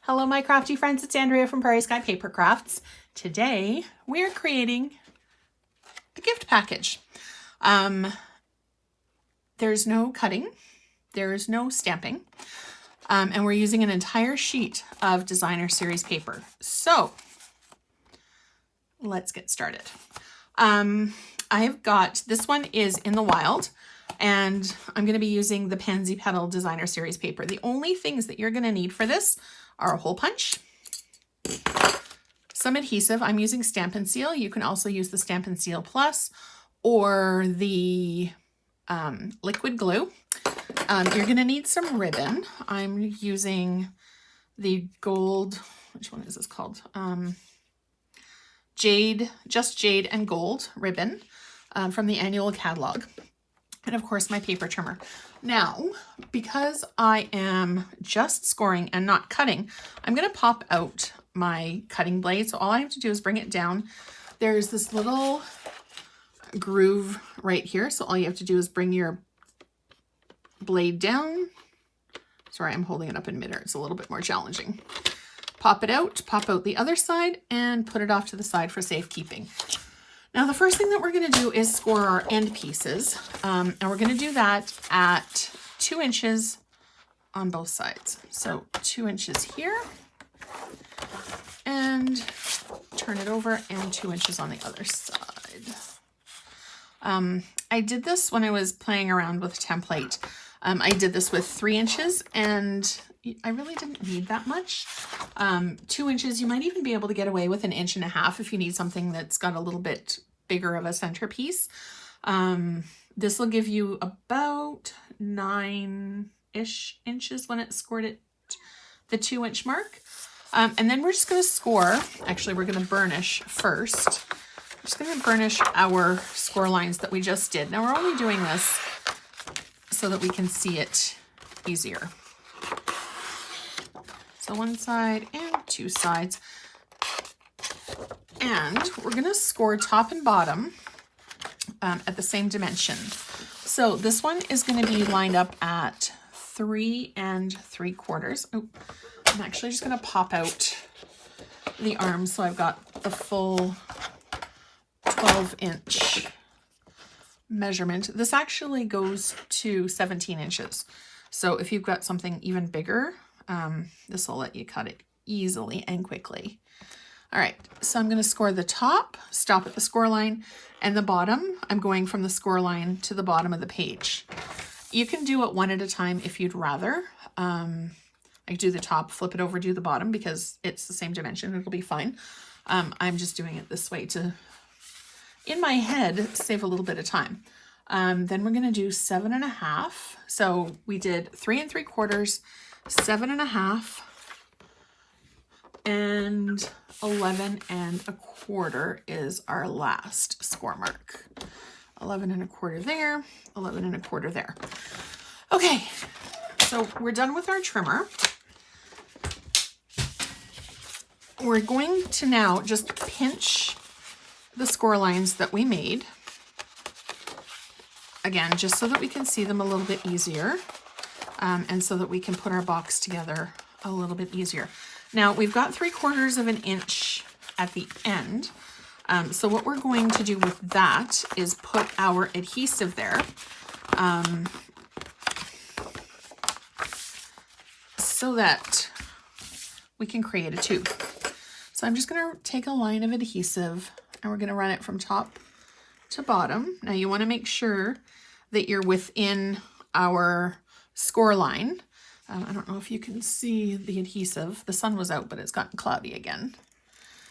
Hello my crafty friends, it's Andrea from Prairie Sky Paper Crafts. Today we're creating a gift package. There's no cutting, there's no stamping, and we're using an entire sheet of designer series paper. So let's get started. I've got, this one is in the wild, and I'm going to be using the Pansy Petal designer series paper. The only things that you're going to need for this are a hole punch, some adhesive. I'm using Stampin' Seal. You can also use the Stampin' Seal Plus or the liquid glue. You're going to need some ribbon. I'm using the gold, which one is this called? Jade, just Jade and Gold ribbon from the annual catalog. And of course my paper trimmer. Now, because I am just scoring and not cutting, I'm going to pop out my cutting blade. So all I have to do is bring it down. There's this little groove right here. So all you have to do is bring your blade down. Sorry, I'm holding it up in midair. It's a little bit more challenging. Pop it out, pop out the other side, and put it off to the side for safekeeping. Now, the first thing that we're going to do is score our end pieces, and we're going to do that at 2 inches on both sides. So 2 inches here, and turn it over, and 2 inches on the other side. I did this when I was playing around with a template. I did this with 3 inches, and I really didn't need that much. 2 inches, you might even be able to get away with 1.5 inches if you need something that's got a little bit bigger of a centerpiece. This will give you about 9-ish inches when it's scored at the 2 inch mark. And then we're just going to score. Actually, we're going to burnish first. I'm just going to burnish our score lines that we just did. Now, we're only doing this so that we can see it easier. So one side and 2 sides. And we're going to score top and bottom at the same dimension. So this one is going to be lined up at 3 3/4. Oh, I'm actually just going to pop out the arms so I've got the full 12-inch measurement. This actually goes to 17 inches. So if you've got something even bigger, this will let you cut it easily and quickly. All right, so I'm going to score the top, stop at the score line, and the bottom, I'm going from the score line to the bottom of the page. You can do it one at a time if you'd rather. I do the top, flip it over, do the bottom because it's the same dimension. It'll be fine. I'm just doing it this way to, in my head, save a little bit of time. Then we're going to do 7.5. So we did 3 3/4, 7.5, and 11 1/4 is our last score mark. 11 1/4 there, 11 1/4 there. Okay, so we're done with our trimmer. We're going to now just pinch the score lines that we made. Again, just so that we can see them a little bit easier, and so that we can put our box together a little bit easier. Now, we've got 3/4 inch at the end. So what we're going to do with that is put our adhesive there. So that we can create a tube. So I'm just going to take a line of adhesive and we're going to run it from top to bottom. Now you want to make sure that you're within our score line. I don't know if you can see the adhesive. The sun was out, but it's gotten cloudy again.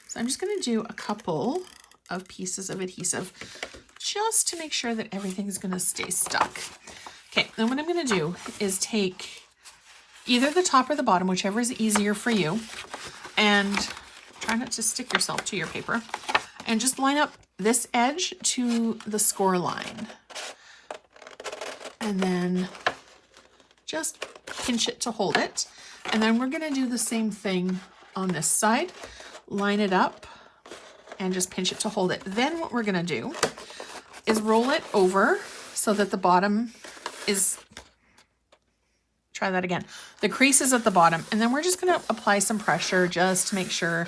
So I'm just going to do a couple of pieces of adhesive just to make sure that everything's going to stay stuck. Okay, then what I'm going to do is take either the top or the bottom, whichever is easier for you, and try not to stick yourself to your paper, and just line up this edge to the score line. And then just pinch it to hold it. And then we're going to do the same thing on this side. Line it up and just pinch it to hold it. Then what we're going to do is roll it over so that the bottom is try that again. The crease is at the bottom, and then we're just going to apply some pressure just to make sure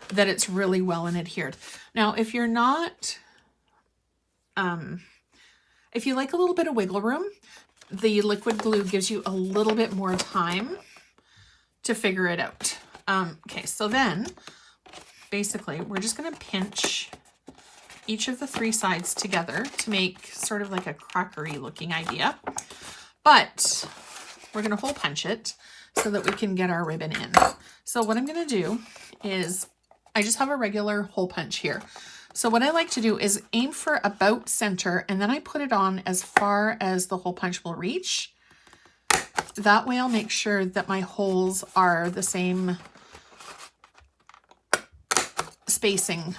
that it's really well and adhered. Now, if you're not, if you like a little bit of wiggle room, the liquid glue gives you a little bit more time to figure it out. Okay, so then basically we're just going to pinch each of the 3 sides together to make sort of like a crackery looking idea. But we're going to hole punch it so that we can get our ribbon in. So what I'm going to do is I just have a regular hole punch here. So what I like to do is aim for about center, and then I put it on as far as the hole punch will reach. That way I'll make sure that my holes are the same spacing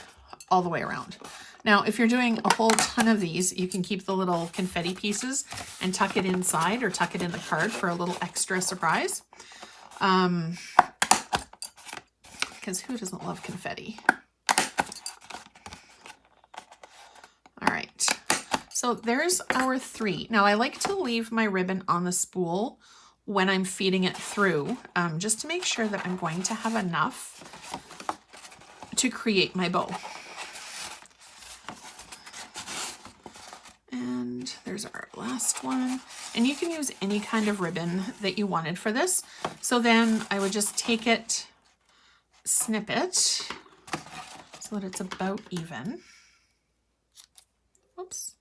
all the way around. Now, if you're doing a whole ton of these, you can keep the little confetti pieces and tuck it inside or tuck it in the card for a little extra surprise. Because who doesn't love confetti? All right, so there's our 3. Now, I like to leave my ribbon on the spool when I'm feeding it through, just to make sure that I'm going to have enough to create my bow. And there's our last one. And you can use any kind of ribbon that you wanted for this. So then I would just take it, snip it, so that it's about even. Oops.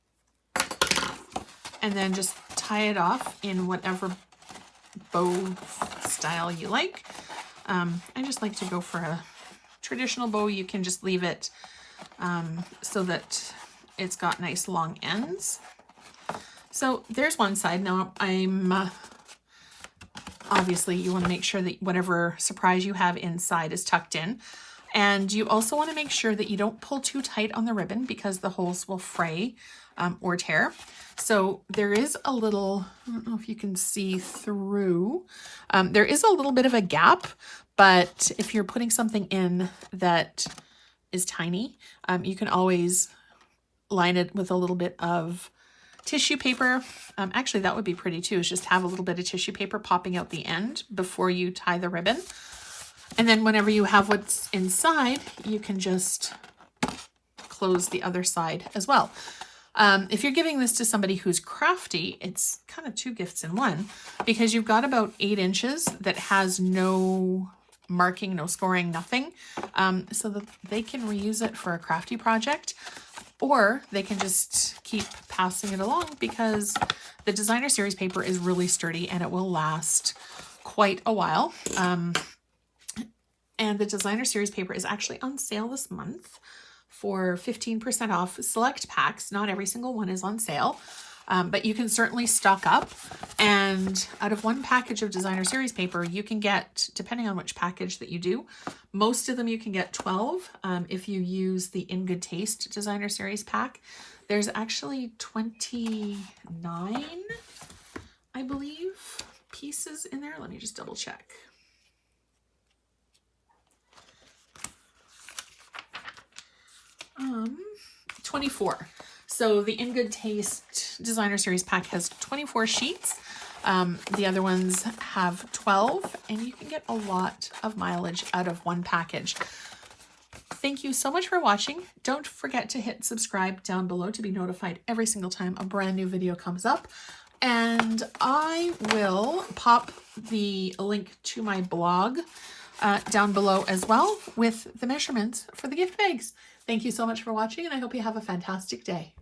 And then just tie it off in whatever bow style you like. I just like to go for a traditional bow. You can just leave it so that it's got nice long ends. So there's one side. Now I'm obviously you want to make sure that whatever surprise you have inside is tucked in. And you also want to make sure that you don't pull too tight on the ribbon because the holes will fray or tear. So there is a little, I don't know if you can see through, there is a little bit of a gap, but if you're putting something in that is tiny, you can always line it with a little bit of tissue paper. Actually, that would be pretty too, is just have a little bit of tissue paper popping out the end before you tie the ribbon. And then whenever you have what's inside, you can just close the other side as well. If you're giving this to somebody who's crafty, it's kind of 2 gifts in one, because you've got about 8 inches that has no marking, no scoring, nothing, so that they can reuse it for a crafty project, or they can just keep passing it along because the designer series paper is really sturdy and it will last quite a while. And the designer series paper is actually on sale this month for 15% off select packs. Not every single one is on sale, but you can certainly stock up. And out of 1 package of designer series paper, you can get, depending on which package that you do, most of them you can get 12. If you use the In Good Taste designer series pack, there's actually 29, I believe, pieces in there. Let me just double check. Um, 24. So the In Good Taste designer series pack has 24 sheets. The other ones have 12, and you can get a lot of mileage out of 1 package. Thank you so much for watching. Don't forget to hit subscribe down below to be notified every single time a brand new video comes up. And I will pop the link to my blog down below as well with the measurements for the gift bags. Thank you so much for watching, and I hope you have a fantastic day.